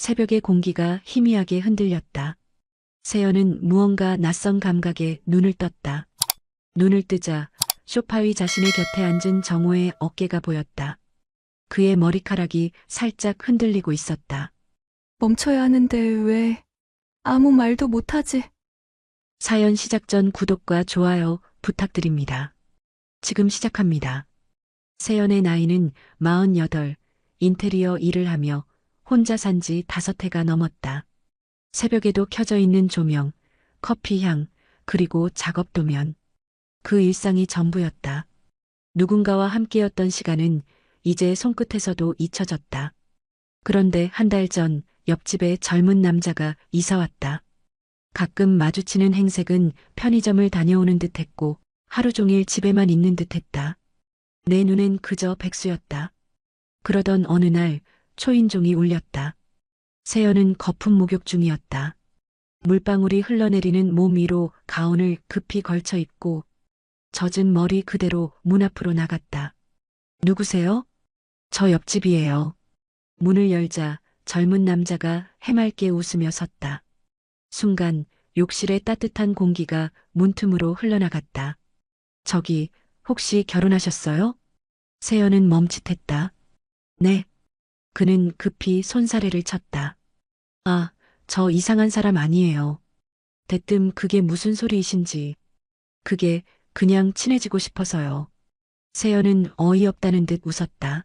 새벽의 공기가 희미하게 흔들렸다. 세연은 무언가 낯선 감각에 눈을 떴다. 눈을 뜨자 소파 위 자신의 곁에 앉은 정호의 어깨가 보였다. 그의 머리카락이 살짝 흔들리고 있었다. 멈춰야 하는데 왜 아무 말도 못하지? 사연 시작 전 구독과 좋아요 부탁드립니다. 지금 시작합니다. 세연의 나이는 48, 인테리어 일을 하며 혼자 산 지 5해가 넘었다. 새벽에도 켜져 있는 조명, 커피 향, 그리고 작업 도면. 그 일상이 전부였다. 누군가와 함께였던 시간은 이제 손끝에서도 잊혀졌다. 그런데 한 달 전 옆집에 젊은 남자가 이사 왔다. 가끔 마주치는 행색은 편의점을 다녀오는 듯했고 하루 종일 집에만 있는 듯했다. 내 눈엔 그저 백수였다. 그러던 어느 날 초인종이 울렸다. 세연은 거품 목욕 중이었다. 물방울이 흘러내리는 몸 위로 가운을 급히 걸쳐 입고 젖은 머리 그대로 문 앞으로 나갔다. 누구세요? 저 옆집이에요. 문을 열자 젊은 남자가 해맑게 웃으며 섰다. 순간 욕실의 따뜻한 공기가 문틈으로 흘러나갔다. 저기, 혹시 결혼하셨어요? 세연은 멈칫했다. 네. 그는 급히 손사래를 쳤다. 아, 저 이상한 사람 아니에요. 대뜸 그게 무슨 소리이신지. 그게 그냥 친해지고 싶어서요. 세연은 어이없다는 듯 웃었다.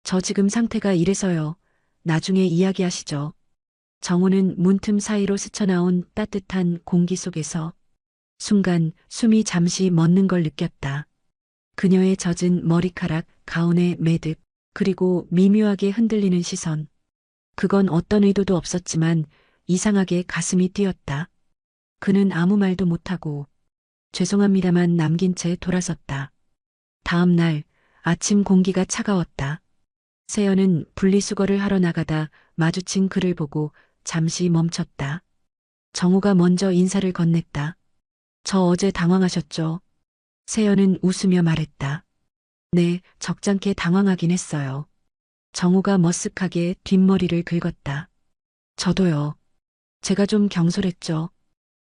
저 지금 상태가 이래서요. 나중에 이야기하시죠. 정호는 문틈 사이로 스쳐나온 따뜻한 공기 속에서 순간 숨이 잠시 멎는 걸 느꼈다. 그녀의 젖은 머리카락, 가운의 매듭, 그리고 미묘하게 흔들리는 시선. 그건 어떤 의도도 없었지만 이상하게 가슴이 뛰었다. 그는 아무 말도 못하고 죄송합니다만 남긴 채 돌아섰다. 다음 날 아침 공기가 차가웠다. 세연은 분리수거를 하러 나가다 마주친 그를 보고 잠시 멈췄다. 정우가 먼저 인사를 건넸다. 저 어제 당황하셨죠? 세연은 웃으며 말했다. 네, 적잖게 당황하긴 했어요. 정우가 머쓱하게 뒷머리를 긁었다. 저도요. 제가 좀 경솔했죠.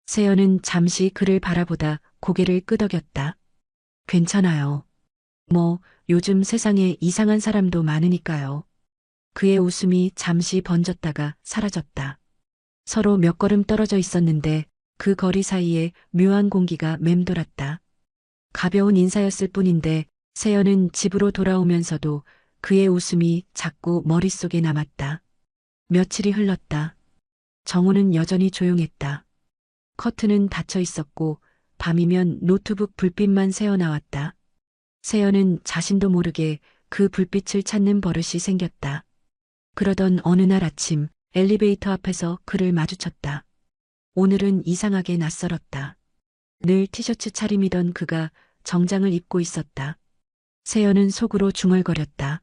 세연은 잠시 그를 바라보다 고개를 끄덕였다. 괜찮아요. 뭐, 요즘 세상에 이상한 사람도 많으니까요. 그의 웃음이 잠시 번졌다가 사라졌다. 서로 몇 걸음 떨어져 있었는데 그 거리 사이에 묘한 공기가 맴돌았다. 가벼운 인사였을 뿐인데 세연은 집으로 돌아오면서도 그의 웃음이 자꾸 머릿속에 남았다. 며칠이 흘렀다. 정우는 여전히 조용했다. 커튼은 닫혀 있었고 밤이면 노트북 불빛만 새어나왔다. 세연은 자신도 모르게 그 불빛을 찾는 버릇이 생겼다. 그러던 어느 날 아침 엘리베이터 앞에서 그를 마주쳤다. 오늘은 이상하게 낯설었다. 늘 티셔츠 차림이던 그가 정장을 입고 있었다. 세연은 속으로 중얼거렸다.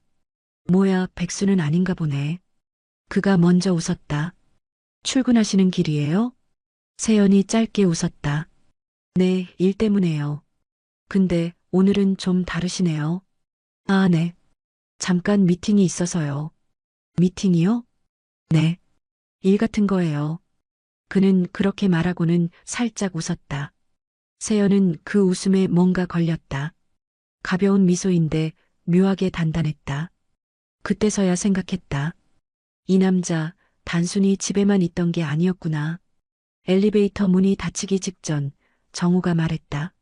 뭐야, 백수는 아닌가 보네. 그가 먼저 웃었다. 출근하시는 길이에요? 세연이 짧게 웃었다. 네, 일 때문에요. 근데 오늘은 좀 다르시네요. 아, 네. 잠깐 미팅이 있어서요. 미팅이요? 네. 일 같은 거예요. 그는 그렇게 말하고는 살짝 웃었다. 세연은 그 웃음에 뭔가 걸렸다. 가벼운 미소인데 묘하게 단단했다. 그때서야 생각했다. 이 남자 단순히 집에만 있던 게 아니었구나. 엘리베이터 문이 닫히기 직전 정우가 말했다.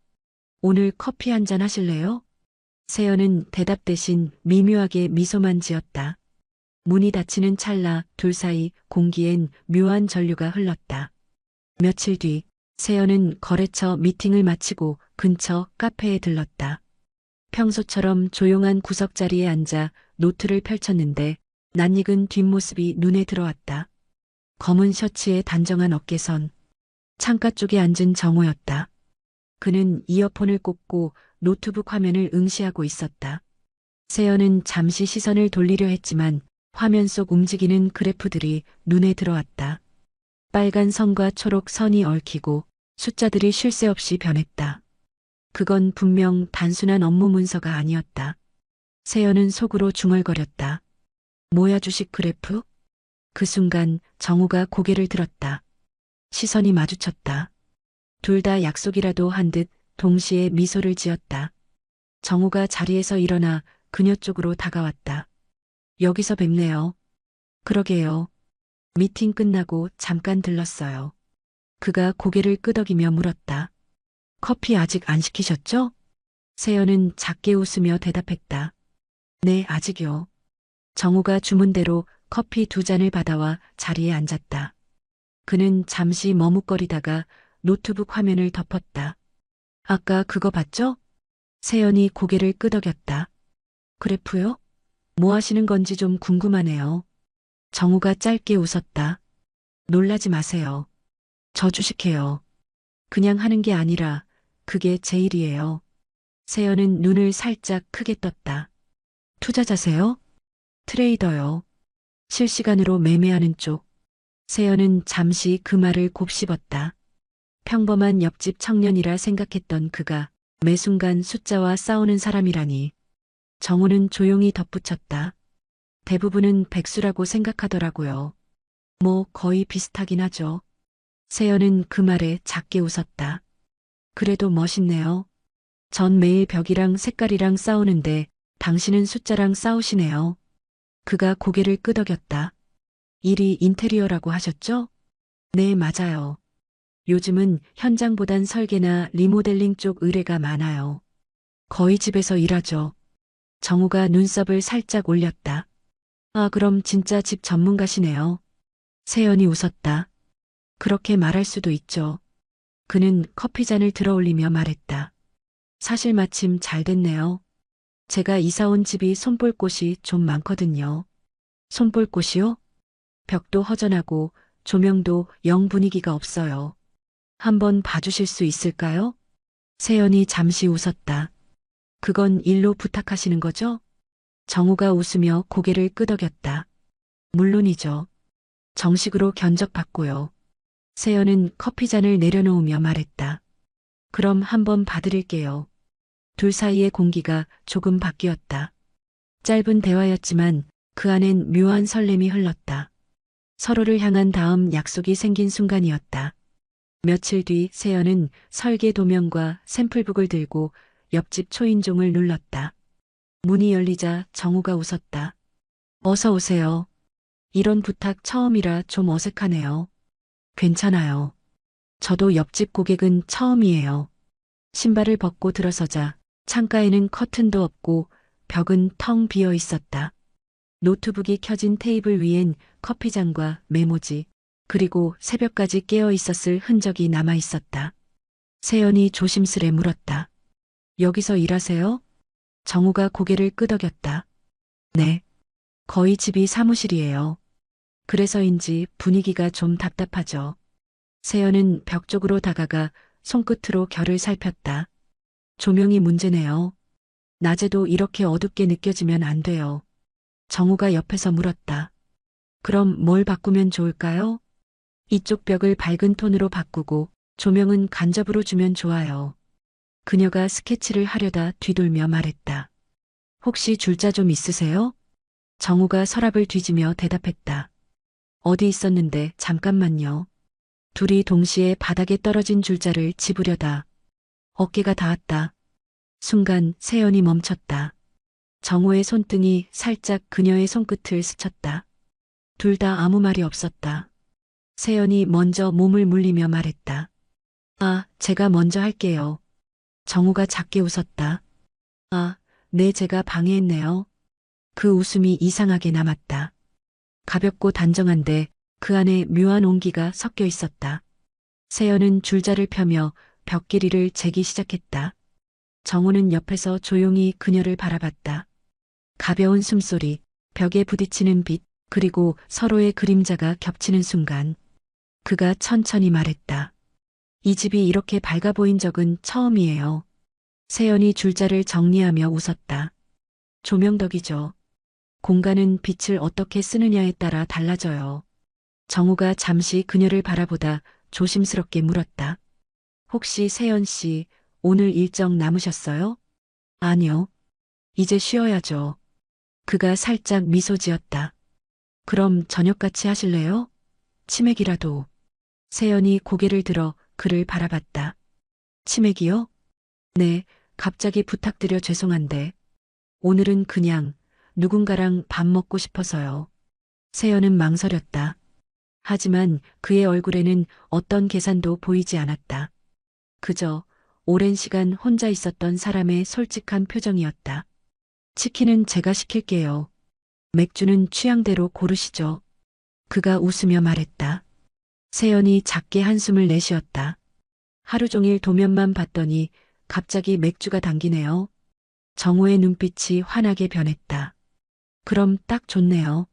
오늘 커피 한 잔 하실래요? 세연은 대답 대신 미묘하게 미소만 지었다. 문이 닫히는 찰나 둘 사이 공기엔 묘한 전류가 흘렀다. 며칠 뒤 세연은 거래처 미팅을 마치고 근처 카페에 들렀다. 평소처럼 조용한 구석자리에 앉아 노트를 펼쳤는데 낯익은 뒷모습이 눈에 들어왔다. 검은 셔츠에 단정한 어깨선, 창가 쪽에 앉은 정호였다. 그는 이어폰을 꽂고 노트북 화면을 응시하고 있었다. 세연은 잠시 시선을 돌리려 했지만 화면 속 움직이는 그래프들이 눈에 들어왔다. 빨간 선과 초록 선이 얽히고 숫자들이 쉴 새 없이 변했다. 그건 분명 단순한 업무 문서가 아니었다. 세연은 속으로 중얼거렸다. 뭐야 주식 그래프? 그 순간 정우가 고개를 들었다. 시선이 마주쳤다. 둘 다 약속이라도 한 듯 동시에 미소를 지었다. 정우가 자리에서 일어나 그녀 쪽으로 다가왔다. 여기서 뵙네요. 그러게요. 미팅 끝나고 잠깐 들렀어요. 그가 고개를 끄덕이며 물었다. 커피 아직 안 시키셨죠? 세연은 작게 웃으며 대답했다. 네, 아직요. 정우가 주문대로 커피 2잔을 받아와 자리에 앉았다. 그는 잠시 머뭇거리다가 노트북 화면을 덮었다. 아까 그거 봤죠? 세연이 고개를 끄덕였다. 그래프요? 뭐 하시는 건지 좀 궁금하네요. 정우가 짧게 웃었다. 놀라지 마세요. 저 주식해요. 그냥 하는 게 아니라 그게 제 일이에요. 세연은 눈을 살짝 크게 떴다. 투자자세요? 트레이더요. 실시간으로 매매하는 쪽. 세연은 잠시 그 말을 곱씹었다. 평범한 옆집 청년이라 생각했던 그가 매 순간 숫자와 싸우는 사람이라니. 정우는 조용히 덧붙였다. 대부분은 백수라고 생각하더라고요. 뭐 거의 비슷하긴 하죠. 세연은 그 말에 작게 웃었다. 그래도 멋있네요. 전 매일 벽이랑 색깔이랑 싸우는데 당신은 숫자랑 싸우시네요. 그가 고개를 끄덕였다. 일이 인테리어라고 하셨죠? 네, 맞아요. 요즘은 현장보단 설계나 리모델링 쪽 의뢰가 많아요. 거의 집에서 일하죠. 정우가 눈썹을 살짝 올렸다. 아, 그럼 진짜 집 전문가시네요. 세연이 웃었다. 그렇게 말할 수도 있죠. 그는 커피잔을 들어올리며 말했다. 사실 마침 잘 됐네요. 제가 이사 온 집이 손볼 곳이 좀 많거든요. 손볼 곳이요? 벽도 허전하고 조명도 영 분위기가 없어요. 한번 봐주실 수 있을까요? 세연이 잠시 웃었다. 그건 일로 부탁하시는 거죠? 정우가 웃으며 고개를 끄덕였다. 물론이죠. 정식으로 견적받고요. 세연은 커피잔을 내려놓으며 말했다. 그럼 한번 봐드릴게요. 둘 사이의 공기가 조금 바뀌었다. 짧은 대화였지만 그 안엔 묘한 설렘이 흘렀다. 서로를 향한 다음 약속이 생긴 순간이었다. 며칠 뒤 세연은 설계 도면과 샘플북을 들고 옆집 초인종을 눌렀다. 문이 열리자 정우가 웃었다. 어서 오세요. 이런 부탁 처음이라 좀 어색하네요. 괜찮아요. 저도 옆집 고객은 처음이에요. 신발을 벗고 들어서자 창가에는 커튼도 없고 벽은 텅 비어 있었다. 노트북이 켜진 테이블 위엔 커피잔과 메모지, 그리고 새벽까지 깨어 있었을 흔적이 남아 있었다. 세연이 조심스레 물었다. 여기서 일하세요? 정우가 고개를 끄덕였다. 네. 거의 집이 사무실이에요. 그래서인지 분위기가 좀 답답하죠. 세연은 벽 쪽으로 다가가 손끝으로 결을 살폈다. 조명이 문제네요. 낮에도 이렇게 어둡게 느껴지면 안 돼요. 정우가 옆에서 물었다. 그럼 뭘 바꾸면 좋을까요? 이쪽 벽을 밝은 톤으로 바꾸고 조명은 간접으로 주면 좋아요. 그녀가 스케치를 하려다 뒤돌며 말했다. 혹시 줄자 좀 있으세요? 정우가 서랍을 뒤지며 대답했다. 어디 있었는데 잠깐만요. 둘이 동시에 바닥에 떨어진 줄자를 집으려다 어깨가 닿았다. 순간 세연이 멈췄다. 정우의 손등이 살짝 그녀의 손끝을 스쳤다. 둘 다 아무 말이 없었다. 세연이 먼저 몸을 물리며 말했다. 아, 제가 먼저 할게요. 정우가 작게 웃었다. 아, 네, 제가 방해했네요. 그 웃음이 이상하게 남았다. 가볍고 단정한데 그 안에 묘한 온기가 섞여 있었다. 세연은 줄자를 펴며 벽 길이를 재기 시작했다. 정우는 옆에서 조용히 그녀를 바라봤다. 가벼운 숨소리, 벽에 부딪히는 빛, 그리고 서로의 그림자가 겹치는 순간 그가 천천히 말했다. 이 집이 이렇게 밝아 보인 적은 처음이에요. 세연이 줄자를 정리하며 웃었다. 조명 덕이죠. 공간은 빛을 어떻게 쓰느냐에 따라 달라져요. 정우가 잠시 그녀를 바라보다 조심스럽게 물었다. 혹시 세연 씨, 오늘 일정 남으셨어요? 아니요. 이제 쉬어야죠. 그가 살짝 미소 지었다. 그럼 저녁 같이 하실래요? 치맥이라도. 세연이 고개를 들어 그를 바라봤다. 치맥이요? 네, 갑자기 부탁드려 죄송한데. 오늘은 그냥 누군가랑 밥 먹고 싶어서요. 세연은 망설였다. 하지만 그의 얼굴에는 어떤 계산도 보이지 않았다. 그저 오랜 시간 혼자 있었던 사람의 솔직한 표정이었다. 치킨은 제가 시킬게요. 맥주는 취향대로 고르시죠. 그가 웃으며 말했다. 세연이 작게 한숨을 내쉬었다. 하루 종일 도면만 봤더니 갑자기 맥주가 당기네요. 정호의 눈빛이 환하게 변했다. 그럼 딱 좋네요.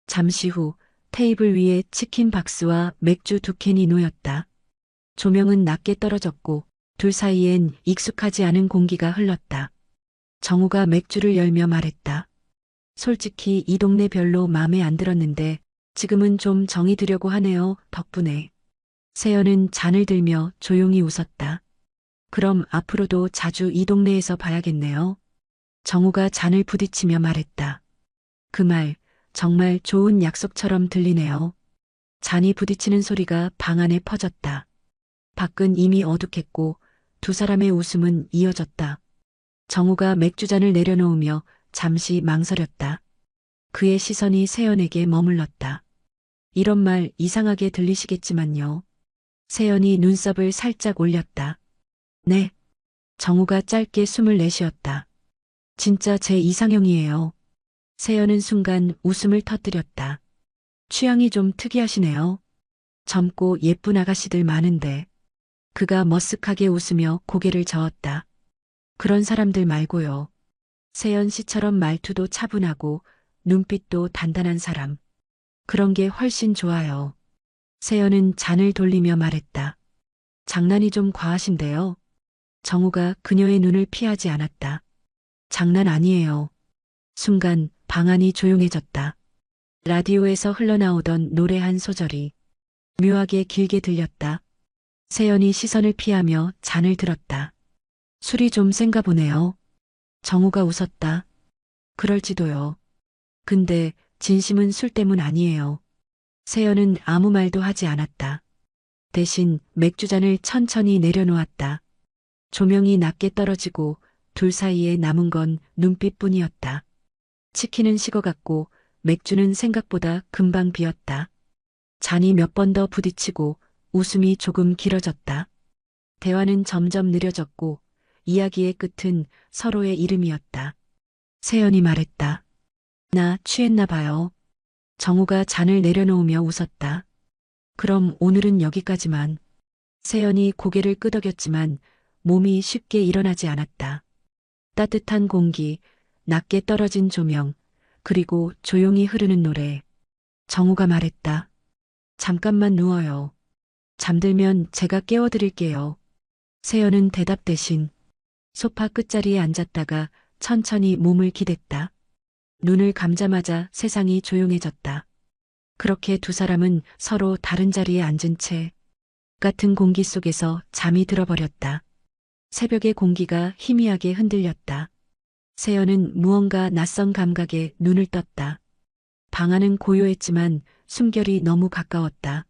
잠시 후 테이블 위에 치킨 박스와 맥주 2캔이 놓였다. 조명은 낮게 떨어졌고 둘 사이엔 익숙하지 않은 공기가 흘렀다. 정우가 맥주를 열며 말했다. 솔직히 이 동네 별로 마음에 안 들었는데 지금은 좀 정이 들려고 하네요. 덕분에. 세연은 잔을 들며 조용히 웃었다. 그럼 앞으로도 자주 이 동네에서 봐야겠네요. 정우가 잔을 부딪히며 말했다. 그 말 정말 좋은 약속처럼 들리네요. 잔이 부딪히는 소리가 방 안에 퍼졌다. 밖은 이미 어둑했고 두 사람의 웃음은 이어졌다. 정우가 맥주잔을 내려놓으며 잠시 망설였다. 그의 시선이 세연에게 머물렀다. 이런 말 이상하게 들리시겠지만요. 세연이 눈썹을 살짝 올렸다. 네. 정우가 짧게 숨을 내쉬었다. 진짜 제 이상형이에요. 세연은 순간 웃음을 터뜨렸다. 취향이 좀 특이하시네요. 젊고 예쁜 아가씨들 많은데. 그가 머쓱하게 웃으며 고개를 저었다. 그런 사람들 말고요. 세연 씨처럼 말투도 차분하고 눈빛도 단단한 사람. 그런 게 훨씬 좋아요. 세연은 잔을 돌리며 말했다. 장난이 좀 과하신데요. 정우가 그녀의 눈을 피하지 않았다. 장난 아니에요. 순간 방 안이 조용해졌다. 라디오에서 흘러나오던 노래 한 소절이 묘하게 길게 들렸다. 세연이 시선을 피하며 잔을 들었다. 술이 좀 센가 보네요. 정우가 웃었다. 그럴지도요. 근데 진심은 술 때문 아니에요. 세연은 아무 말도 하지 않았다. 대신 맥주잔을 천천히 내려놓았다. 조명이 낮게 떨어지고 둘 사이에 남은 건 눈빛뿐이었다. 치킨은 식어갔고 맥주는 생각보다 금방 비었다. 잔이 몇 번 더 부딪히고 웃음이 조금 길어졌다. 대화는 점점 느려졌고 이야기의 끝은 서로의 이름이었다. 세연이 말했다. 나 취했나 봐요. 정우가 잔을 내려놓으며 웃었다. 그럼 오늘은 여기까지만. 세연이 고개를 끄덕였지만 몸이 쉽게 일어나지 않았다. 따뜻한 공기, 낮게 떨어진 조명, 그리고 조용히 흐르는 노래. 정우가 말했다. 잠깐만 누워요. 잠들면 제가 깨워드릴게요. 세연은 대답 대신 소파 끝자리에 앉았다가 천천히 몸을 기댔다. 눈을 감자마자 세상이 조용해졌다. 그렇게 두 사람은 서로 다른 자리에 앉은 채 같은 공기 속에서 잠이 들어버렸다. 새벽의 공기가 희미하게 흔들렸다. 세연은 무언가 낯선 감각에 눈을 떴다. 방 안은 고요했지만 숨결이 너무 가까웠다.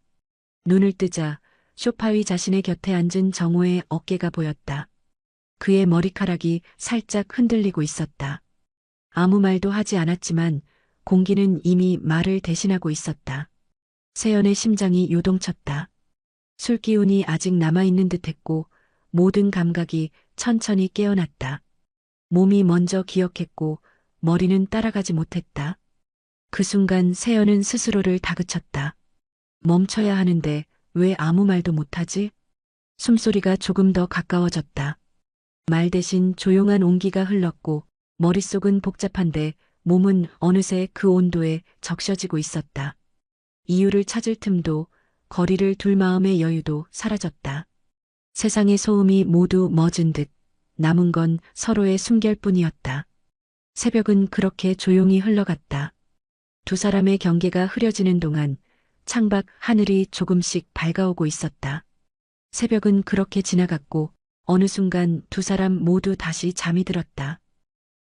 눈을 뜨자 소파 위 자신의 곁에 앉은 정호의 어깨가 보였다. 그의 머리카락이 살짝 흔들리고 있었다. 아무 말도 하지 않았지만 공기는 이미 말을 대신하고 있었다. 세연의 심장이 요동쳤다. 술 기운이 아직 남아있는 듯했고 모든 감각이 천천히 깨어났다. 몸이 먼저 기억했고 머리는 따라가지 못했다. 그 순간 세연은 스스로를 다그쳤다. 멈춰야 하는데 왜 아무 말도 못하지? 숨소리가 조금 더 가까워졌다. 말 대신 조용한 온기가 흘렀고 머릿속은 복잡한데 몸은 어느새 그 온도에 적셔지고 있었다. 이유를 찾을 틈도 거리를 둘 마음의 여유도 사라졌다. 세상의 소음이 모두 멎은 듯 남은 건 서로의 숨결뿐이었다. 새벽은 그렇게 조용히 흘러갔다. 두 사람의 경계가 흐려지는 동안 창밖 하늘이 조금씩 밝아오고 있었다. 새벽은 그렇게 지나갔고 어느 순간 두 사람 모두 다시 잠이 들었다.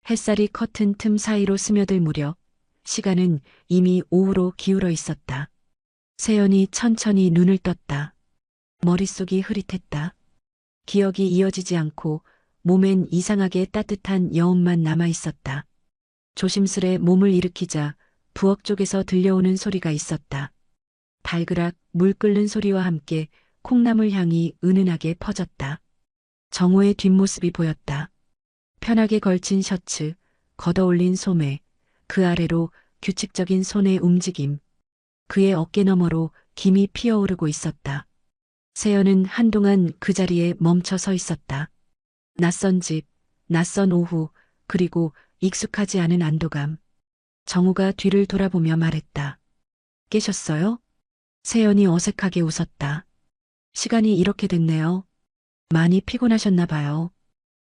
햇살이 커튼 틈 사이로 스며들 무렵 시간은 이미 오후로 기울어 있었다. 세연이 천천히 눈을 떴다. 머릿속이 흐릿했다. 기억이 이어지지 않고 몸엔 이상하게 따뜻한 여운만 남아 있었다. 조심스레 몸을 일으키자 부엌 쪽에서 들려오는 소리가 있었다. 달그락 물 끓는 소리와 함께 콩나물 향이 은은하게 퍼졌다. 정호의 뒷모습이 보였다. 편하게 걸친 셔츠, 걷어올린 소매, 그 아래로 규칙적인 손의 움직임. 그의 어깨 너머로 김이 피어오르고 있었다. 세연은 한동안 그 자리에 멈춰 서 있었다. 낯선 집, 낯선 오후, 그리고 익숙하지 않은 안도감. 정우가 뒤를 돌아보며 말했다. 깨셨어요? 세연이 어색하게 웃었다. 시간이 이렇게 됐네요. 많이 피곤하셨나 봐요.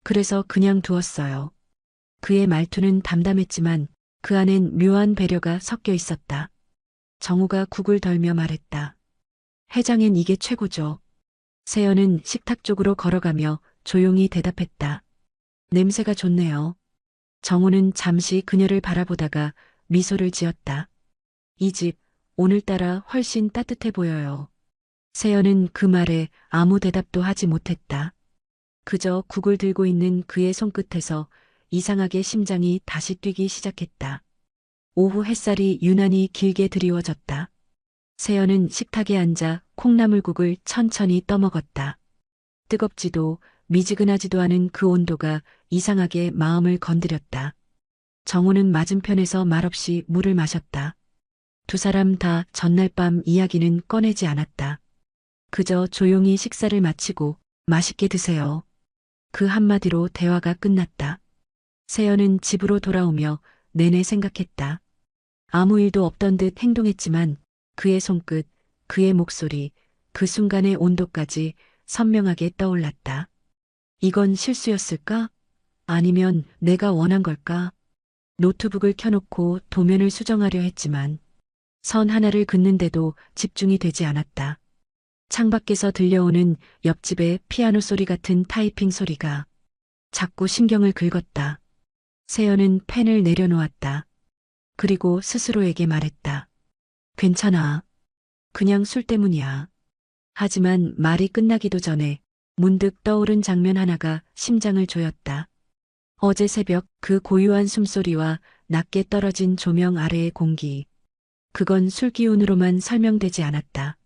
그래서 그냥 두었어요. 그의 말투는 담담했지만 그 안엔 묘한 배려가 섞여 있었다. 정우가 국을 덜며 말했다. 해장엔 이게 최고죠. 세연은 식탁 쪽으로 걸어가며 조용히 대답했다. 냄새가 좋네요. 정우는 잠시 그녀를 바라보다가 미소를 지었다. 이 집, 오늘따라 훨씬 따뜻해 보여요. 세연은 그 말에 아무 대답도 하지 못했다. 그저 국을 들고 있는 그의 손끝에서 이상하게 심장이 다시 뛰기 시작했다. 오후 햇살이 유난히 길게 드리워졌다. 세연은 식탁에 앉아 콩나물국을 천천히 떠먹었다. 뜨겁지도 미지근하지도 않은 그 온도가 이상하게 마음을 건드렸다. 정우는 맞은편에서 말없이 물을 마셨다. 두 사람 다 전날 밤 이야기는 꺼내지 않았다. 그저 조용히 식사를 마치고 맛있게 드세요. 그 한마디로 대화가 끝났다. 세연은 집으로 돌아오며 내내 생각했다. 아무 일도 없던 듯 행동했지만 그의 손끝, 그의 목소리, 그 순간의 온도까지 선명하게 떠올랐다. 이건 실수였을까? 아니면 내가 원한 걸까? 노트북을 켜놓고 도면을 수정하려 했지만 선 하나를 긋는데도 집중이 되지 않았다. 창밖에서 들려오는 옆집의 피아노 소리 같은 타이핑 소리가 자꾸 신경을 긁었다. 세연은 펜을 내려놓았다. 그리고 스스로에게 말했다. 괜찮아. 그냥 술 때문이야. 하지만 말이 끝나기도 전에 문득 떠오른 장면 하나가 심장을 조였다. 어제 새벽 그 고요한 숨소리와 낮게 떨어진 조명 아래의 공기. 그건 술 기운으로만 설명되지 않았다.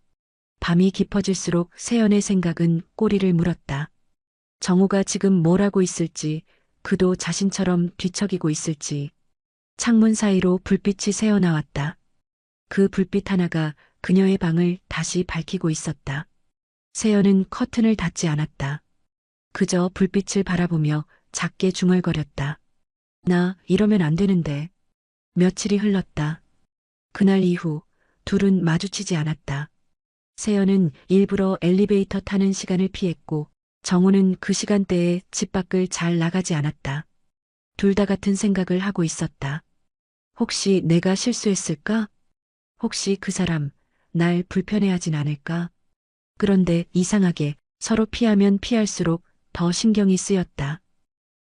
밤이 깊어질수록 세연의 생각은 꼬리를 물었다. 정우가 지금 뭘 하고 있을지, 그도 자신처럼 뒤척이고 있을지. 창문 사이로 불빛이 새어나왔다. 그 불빛 하나가 그녀의 방을 다시 밝히고 있었다. 세연은 커튼을 닫지 않았다. 그저 불빛을 바라보며 작게 중얼거렸다. 나 이러면 안 되는데. 며칠이 흘렀다. 그날 이후 둘은 마주치지 않았다. 세연은 일부러 엘리베이터 타는 시간을 피했고 정우는 그 시간대에 집 밖을 잘 나가지 않았다. 둘 다 같은 생각을 하고 있었다. 혹시 내가 실수했을까? 혹시 그 사람 날 불편해하진 않을까? 그런데 이상하게 서로 피하면 피할수록 더 신경이 쓰였다.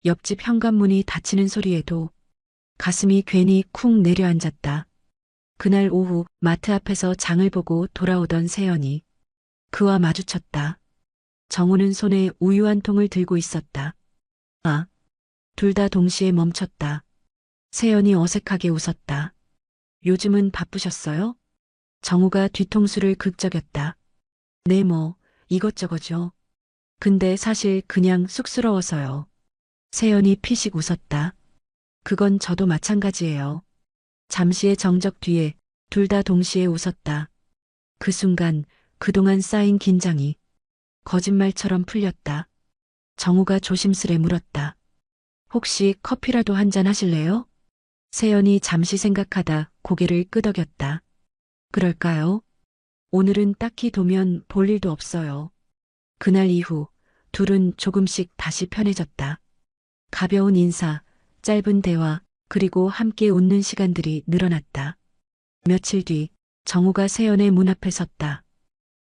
옆집 현관문이 닫히는 소리에도 가슴이 괜히 쿵 내려앉았다. 그날 오후 마트 앞에서 장을 보고 돌아오던 세연이 그와 마주쳤다. 정우는 손에 우유 한 통을 들고 있었다. 아, 둘 다 동시에 멈췄다. 세연이 어색하게 웃었다. 요즘은 바쁘셨어요? 정우가 뒤통수를 극적였다. 네 뭐, 이것저것죠. 근데 사실 그냥 쑥스러워서요. 세연이 피식 웃었다. 그건 저도 마찬가지예요. 잠시의 정적 뒤에 둘 다 동시에 웃었다. 그 순간 그동안 쌓인 긴장이 거짓말처럼 풀렸다. 정우가 조심스레 물었다. 혹시 커피라도 한 잔 하실래요? 세연이 잠시 생각하다 고개를 끄덕였다. 그럴까요? 오늘은 딱히 도면 볼 일도 없어요. 그날 이후 둘은 조금씩 다시 편해졌다. 가벼운 인사, 짧은 대화, 그리고 함께 웃는 시간들이 늘어났다. 며칠 뒤 정우가 세연의 문 앞에 섰다.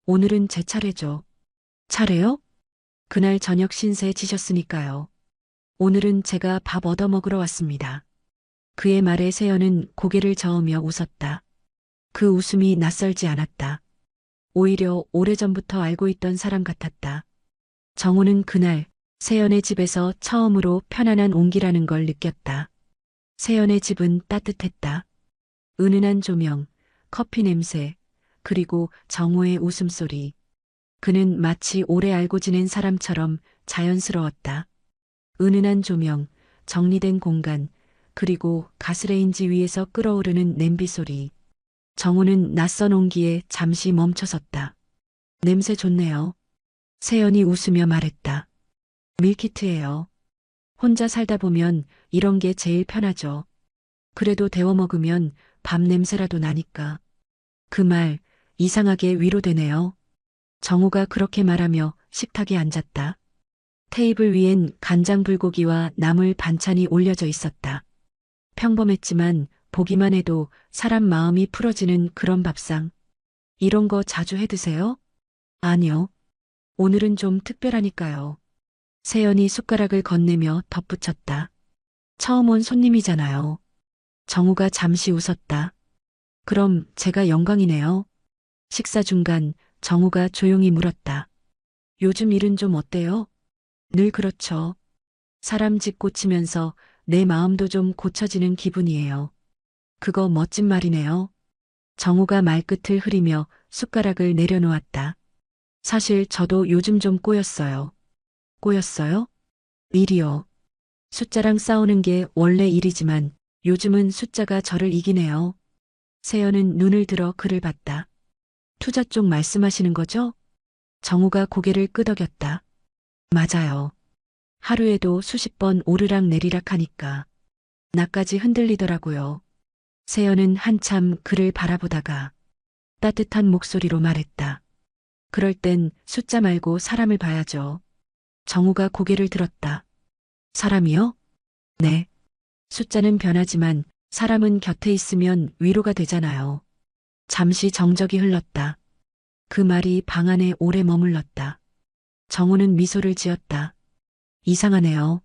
오늘은 제 차례죠. 차례요? 그날 저녁 신세 지셨으니까요. 오늘은 제가 밥 얻어 먹으러 왔습니다. 그의 말에 세연은 고개를 저으며 웃었다. 그 웃음이 낯설지 않았다. 오히려 오래전부터 알고 있던 사람 같았다. 정우는 그날 세연의 집에서 처음으로 편안한 온기라는 걸 느꼈다. 세연의 집은 따뜻했다. 은은한 조명, 커피 냄새, 그리고 정우의 웃음소리. 그는 마치 오래 알고 지낸 사람처럼 자연스러웠다. 은은한 조명, 정리된 공간, 그리고 가스레인지 위에서 끓어오르는 냄비 소리. 정우는 낯선 온기에 잠시 멈춰섰다. 냄새 좋네요. 세연이 웃으며 말했다. 밀키트예요. 혼자 살다 보면 이런 게 제일 편하죠. 그래도 데워 먹으면 밥 냄새라도 나니까. 그 말 이상하게 위로되네요. 정우가 그렇게 말하며 식탁에 앉았다. 테이블 위엔 간장 불고기와 나물 반찬이 올려져 있었다. 평범했지만 보기만 해도 사람 마음이 풀어지는 그런 밥상. 이런 거 자주 해 드세요? 아니요. 오늘은 좀 특별하니까요. 세연이 숟가락을 건네며 덧붙였다. 처음 온 손님이잖아요. 정우가 잠시 웃었다. 그럼 제가 영광이네요. 식사 중간 정우가 조용히 물었다. 요즘 일은 좀 어때요? 늘 그렇죠. 사람 집 고치면서 내 마음도 좀 고쳐지는 기분이에요. 그거 멋진 말이네요. 정우가 말끝을 흐리며 숟가락을 내려놓았다. 사실 저도 요즘 좀 꼬였어요. 꼬였어요? 일이요. 숫자랑 싸우는 게 원래 일이지만 요즘은 숫자가 저를 이기네요. 세연은 눈을 들어 그를 봤다. 투자 쪽 말씀하시는 거죠? 정우가 고개를 끄덕였다. 맞아요. 하루에도 수십 번 오르락 내리락 하니까 나까지 흔들리더라고요. 세연은 한참 그를 바라보다가 따뜻한 목소리로 말했다. 그럴 땐 숫자 말고 사람을 봐야죠. 정우가 고개를 들었다. 사람이요? 네. 숫자는 변하지만 사람은 곁에 있으면 위로가 되잖아요. 잠시 정적이 흘렀다. 그 말이 방 안에 오래 머물렀다. 정우는 미소를 지었다. 이상하네요.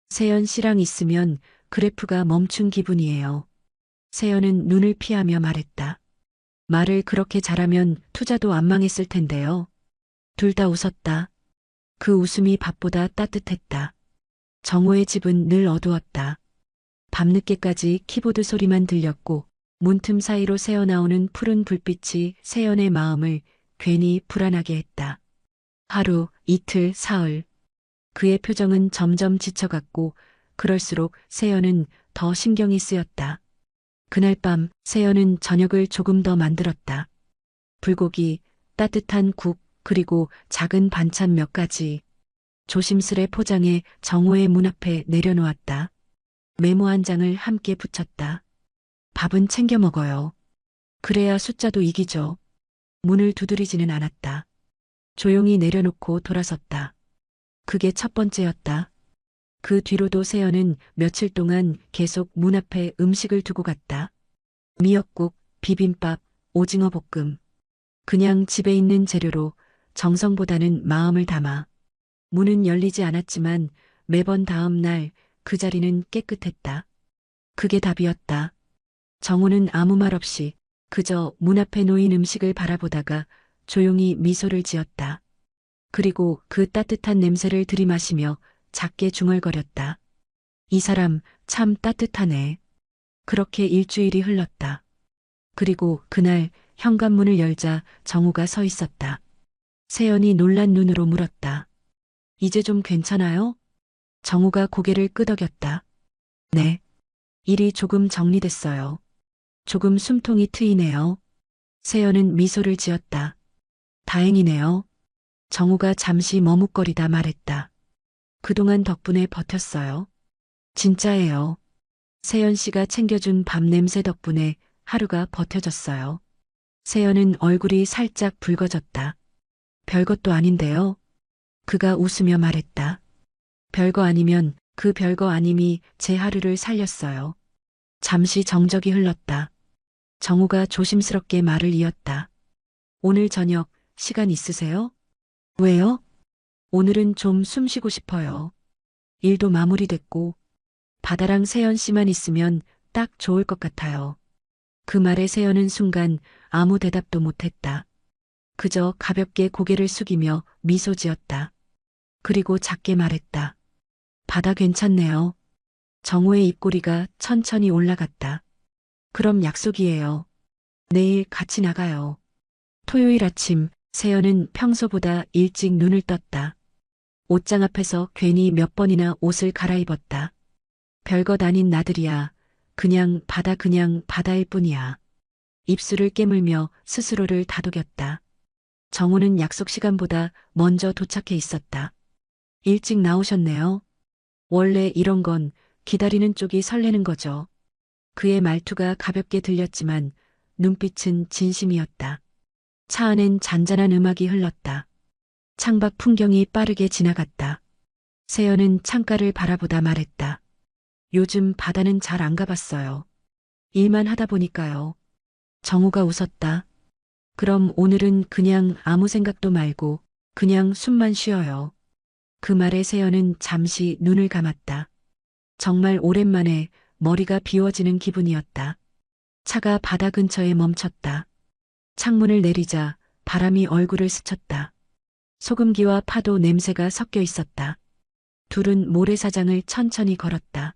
세연 씨랑 있으면 그래프가 멈춘 기분이에요. 세연은 눈을 피하며 말했다. 말을 그렇게 잘하면 투자도 안 망했을 텐데요. 둘 다 웃었다. 그 웃음이 밥보다 따뜻했다. 정우의 집은 늘 어두웠다. 밤늦게까지 키보드 소리만 들렸고 문틈 사이로 새어나오는 푸른 불빛이 세연의 마음을 괜히 불안하게 했다. 하루, 이틀, 사흘. 그의 표정은 점점 지쳐갔고 그럴수록 세연은 더 신경이 쓰였다. 그날 밤 세연은 저녁을 조금 더 만들었다. 불고기, 따뜻한 국, 그리고 작은 반찬 몇 가지. 조심스레 포장해 정우의 문 앞에 내려놓았다. 메모 한 장을 함께 붙였다. 밥은 챙겨 먹어요. 그래야 숫자도 이기죠. 문을 두드리지는 않았다. 조용히 내려놓고 돌아섰다. 그게 첫 번째였다. 그 뒤로도 세연은 며칠 동안 계속 문 앞에 음식을 두고 갔다. 미역국, 비빔밥, 오징어 볶음. 그냥 집에 있는 재료로 정성보다는 마음을 담아. 문은 열리지 않았지만 매번 다음 날 그 자리는 깨끗했다. 그게 답이었다. 정우는 아무 말 없이 그저 문 앞에 놓인 음식을 바라보다가 조용히 미소를 지었다. 그리고 그 따뜻한 냄새를 들이마시며 작게 중얼거렸다. 이 사람 참 따뜻하네. 그렇게 일주일이 흘렀다. 그리고 그날 현관문을 열자 정우가 서 있었다. 세연이 놀란 눈으로 물었다. 이제 좀 괜찮아요? 정우가 고개를 끄덕였다. 네. 일이 조금 정리됐어요. 조금 숨통이 트이네요. 세연은 미소를 지었다. 다행이네요. 정우가 잠시 머뭇거리다 말했다. 그동안 덕분에 버텼어요. 진짜예요. 세연 씨가 챙겨준 밥 냄새 덕분에 하루가 버텨졌어요. 세연은 얼굴이 살짝 붉어졌다. 별것도 아닌데요. 그가 웃으며 말했다. 별거 아니면 그 별거 아님이 제 하루를 살렸어요. 잠시 정적이 흘렀다. 정우가 조심스럽게 말을 이었다. 오늘 저녁 시간 있으세요? 왜요? 오늘은 좀 숨 쉬고 싶어요. 일도 마무리됐고 바다랑 세연 씨만 있으면 딱 좋을 것 같아요. 그 말에 세연은 순간 아무 대답도 못했다. 그저 가볍게 고개를 숙이며 미소 지었다. 그리고 작게 말했다. 바다 괜찮네요. 정우의 입꼬리가 천천히 올라갔다. 그럼 약속이에요. 내일 같이 나가요. 토요일 아침, 세연은 평소보다 일찍 눈을 떴다. 옷장 앞에서 괜히 몇 번이나 옷을 갈아입었다. 별것 아닌 나들이야. 그냥 바다일 뿐이야. 입술을 깨물며 스스로를 다독였다. 정우는 약속 시간보다 먼저 도착해 있었다. 일찍 나오셨네요. 원래 이런 건 기다리는 쪽이 설레는 거죠. 그의 말투가 가볍게 들렸지만 눈빛은 진심이었다. 차 안엔 잔잔한 음악이 흘렀다. 창밖 풍경이 빠르게 지나갔다. 세연은 창가를 바라보다 말했다. 요즘 바다는 잘 안 가봤어요. 일만 하다 보니까요. 정우가 웃었다. 그럼 오늘은 그냥 아무 생각도 말고 그냥 숨만 쉬어요. 그 말에 세연은 잠시 눈을 감았다. 정말 오랜만에 머리가 비워지는 기분이었다. 차가 바다 근처에 멈췄다. 창문을 내리자 바람이 얼굴을 스쳤다. 소금기와 파도 냄새가 섞여 있었다. 둘은 모래사장을 천천히 걸었다.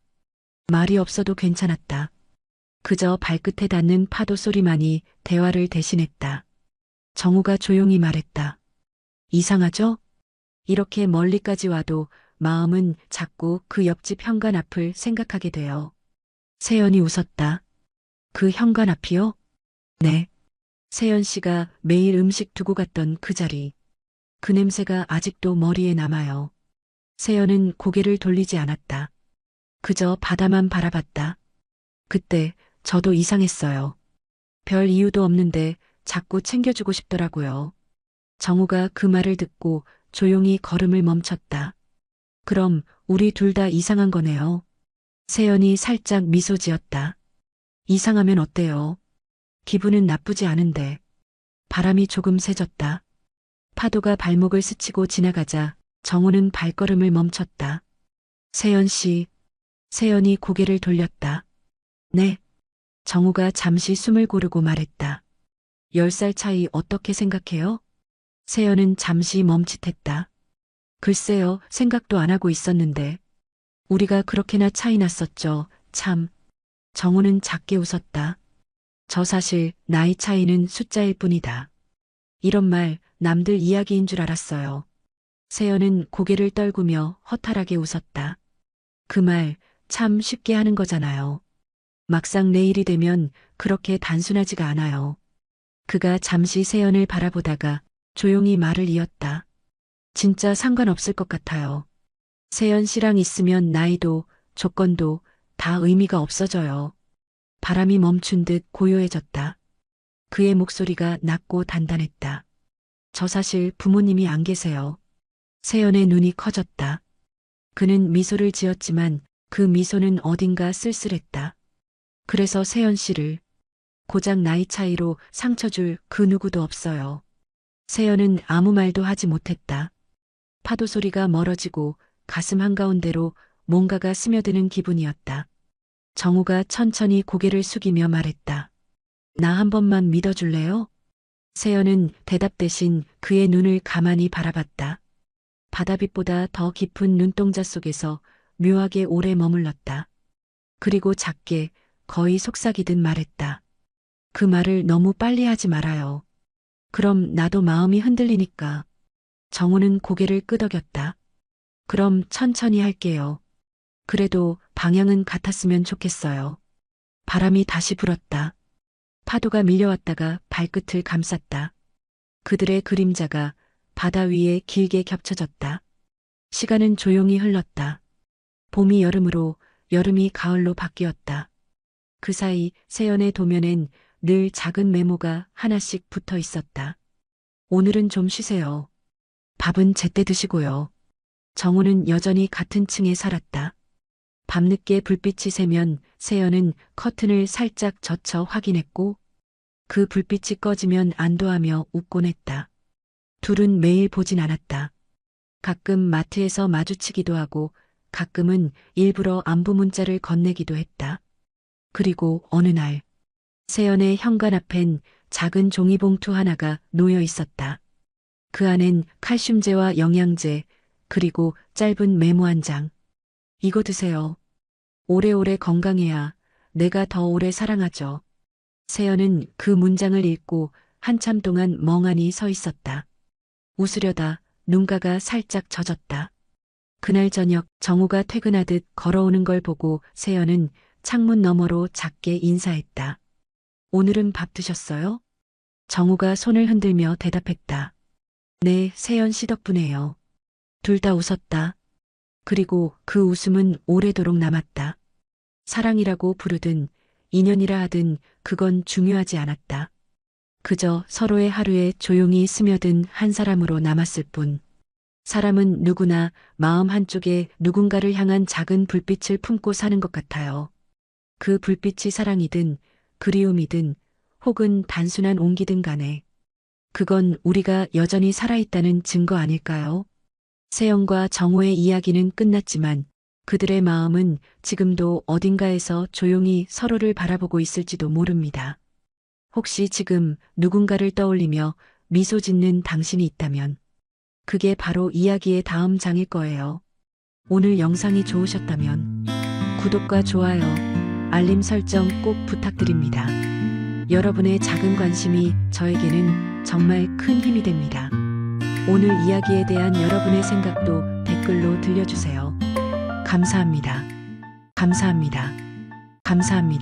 말이 없어도 괜찮았다. 그저 발끝에 닿는 파도 소리만이 대화를 대신했다. 정우가 조용히 말했다. 이상하죠? 이렇게 멀리까지 와도 마음은 자꾸 그 옆집 현관 앞을 생각하게 돼요. 세연이 웃었다. 그 현관 앞이요? 네. 세연 씨가 매일 음식 두고 갔던 그 자리. 그 냄새가 아직도 머리에 남아요. 세연은 고개를 돌리지 않았다. 그저 바다만 바라봤다. 그때 저도 이상했어요. 별 이유도 없는데 자꾸 챙겨주고 싶더라고요. 정우가 그 말을 듣고 조용히 걸음을 멈췄다. 그럼 우리 둘 다 이상한 거네요. 세연이 살짝 미소 지었다. 이상하면 어때요? 기분은 나쁘지 않은데. 바람이 조금 세졌다. 파도가 발목을 스치고 지나가자 정우는 발걸음을 멈췄다. 세연 씨. 세연이 고개를 돌렸다. 네. 정우가 잠시 숨을 고르고 말했다. 10살 차이 어떻게 생각해요? 세연은 잠시 멈칫했다. 글쎄요, 생각도 안 하고 있었는데. 우리가 그렇게나 차이 났었죠, 참. 정우는 작게 웃었다. 저 사실 나이 차이는 숫자일 뿐이다. 이런 말 남들 이야기인 줄 알았어요. 세연은 고개를 떨구며 허탈하게 웃었다. 그 말 참 쉽게 하는 거잖아요. 막상 내일이 되면 그렇게 단순하지가 않아요. 그가 잠시 세연을 바라보다가 조용히 말을 이었다. 진짜 상관없을 것 같아요. 세연 씨랑 있으면 나이도 조건도 다 의미가 없어져요. 바람이 멈춘 듯 고요해졌다. 그의 목소리가 낮고 단단했다. 저 사실 부모님이 안 계세요. 세연의 눈이 커졌다. 그는 미소를 지었지만 그 미소는 어딘가 쓸쓸했다. 그래서 세연 씨를 고작 나이 차이로 상처 줄 그 누구도 없어요. 세연은 아무 말도 하지 못했다. 파도 소리가 멀어지고 가슴 한가운데로 뭔가가 스며드는 기분이었다. 정우가 천천히 고개를 숙이며 말했다. 나 한 번만 믿어줄래요? 세연은 대답 대신 그의 눈을 가만히 바라봤다. 바다빛보다 더 깊은 눈동자 속에서 묘하게 오래 머물렀다. 그리고 작게 거의 속삭이듯 말했다. 그 말을 너무 빨리 하지 말아요. 그럼 나도 마음이 흔들리니까. 정우는 고개를 끄덕였다. 그럼 천천히 할게요. 그래도 방향은 같았으면 좋겠어요. 바람이 다시 불었다. 파도가 밀려왔다가 발끝을 감쌌다. 그들의 그림자가 바다 위에 길게 겹쳐졌다. 시간은 조용히 흘렀다. 봄이 여름으로, 여름이 가을로 바뀌었다. 그 사이 세연의 도면엔 늘 작은 메모가 하나씩 붙어 있었다. 오늘은 좀 쉬세요. 밥은 제때 드시고요. 정우는 여전히 같은 층에 살았다. 밤늦게 불빛이 새면 세연은 커튼을 살짝 젖혀 확인했고 그 불빛이 꺼지면 안도하며 웃곤 했다. 둘은 매일 보진 않았다. 가끔 마트에서 마주치기도 하고 가끔은 일부러 안부 문자를 건네기도 했다. 그리고 어느 날 세연의 현관 앞엔 작은 종이봉투 하나가 놓여 있었다. 그 안엔 칼슘제와 영양제, 그리고 짧은 메모 한 장. 이거 드세요. 오래오래 건강해야 내가 더 오래 사랑하죠. 세연은 그 문장을 읽고 한참 동안 멍하니 서 있었다. 웃으려다 눈가가 살짝 젖었다. 그날 저녁 정우가 퇴근하듯 걸어오는 걸 보고 세연은 창문 너머로 작게 인사했다. 오늘은 밥 드셨어요? 정우가 손을 흔들며 대답했다. 네, 세연 씨 덕분에요. 둘 다 웃었다. 그리고 그 웃음은 오래도록 남았다. 사랑이라고 부르든 인연이라 하든 그건 중요하지 않았다. 그저 서로의 하루에 조용히 스며든 한 사람으로 남았을 뿐. 사람은 누구나 마음 한쪽에 누군가를 향한 작은 불빛을 품고 사는 것 같아요. 그 불빛이 사랑이든 그리움이든 혹은 단순한 온기든 간에 그건 우리가 여전히 살아있다는 증거 아닐까요? 세영과 정호의 이야기는 끝났지만 그들의 마음은 지금도 어딘가에서 조용히 서로를 바라보고 있을지도 모릅니다. 혹시 지금 누군가를 떠올리며 미소 짓는 당신이 있다면 그게 바로 이야기의 다음 장일 거예요. 오늘 영상이 좋으셨다면 구독과 좋아요, 알림 설정 꼭 부탁드립니다. 여러분의 작은 관심이 저에게는 정말 큰 힘이 됩니다. 오늘 이야기에 대한 여러분의 생각도 댓글로 들려주세요. 감사합니다. 감사합니다. 감사합니다.